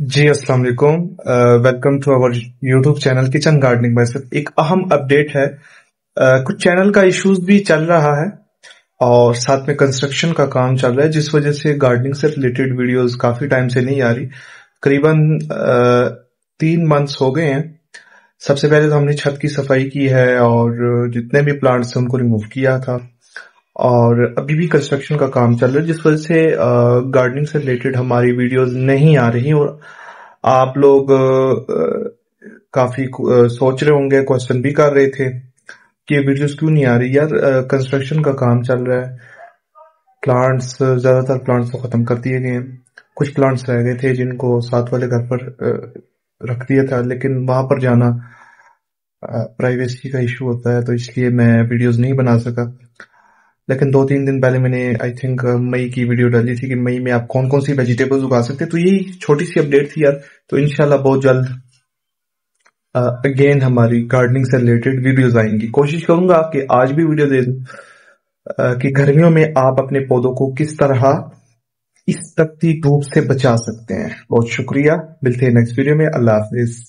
जी, अस्सलाम वालेकुम। Welcome to our YouTube channel kitchen gardening by sir. एक अहम अपडेट है। कुछ चैनल का इश्यूज भी चल रहा है और साथ में कंस्ट्रक्शन का काम चल रहा है, जिस वजह से गार्डनिंग से रिलेटेड वीडियोस काफी टाइम से नहीं आ रही। करीबन 3 मंथ्स हो गए हैं। सबसे पहले तो हमने छत की सफाई की है और जितने भी प्लांट्स हैं उनको रिमूव किया था, और अभी भी कंस्ट्रक्शन का काम चल रहा है, जिस वजह से गार्डनिंग से रिलेटेड हमारी वीडियोस नहीं आ रही। और आप लोग काफी सोच रहे होंगे, क्वेश्चन भी कर रहे थे कि ये वीडियोस क्यों नहीं आ रही। यार, कंस्ट्रक्शन का काम चल रहा है। प्लांट्स, ज्यादातर प्लांट्स तो खत्म कर दिए गए हैं। कुछ प्लांट्स रह गए थे जिनको साथ वाले घर पर रख दिया था, लेकिन वहां पर जाना प्राइवेसी का इशू होता है, तो इसलिए मैं वीडियोस नहीं बना सका। लेकिन 2-3 दिन पहले मैंने आई थिंक मई की वीडियो डाली थी कि मई में आप कौन कौन सी वेजिटेबल्स उगा सकते हैं। तो यही छोटी सी अपडेट थी यार। तो इंशाल्लाह बहुत जल्द अगेन हमारी गार्डनिंग से रिलेटेड वीडियोस आएंगी। कोशिश करूंगा कि आज भी वीडियो दे दूं कि गर्मियों में आप अपने पौधों को किस तरह इस तपती धूप से बचा सकते हैं। बहुत शुक्रिया, मिलते हैं नेक्स्ट वीडियो में। अल्लाह हाफिज।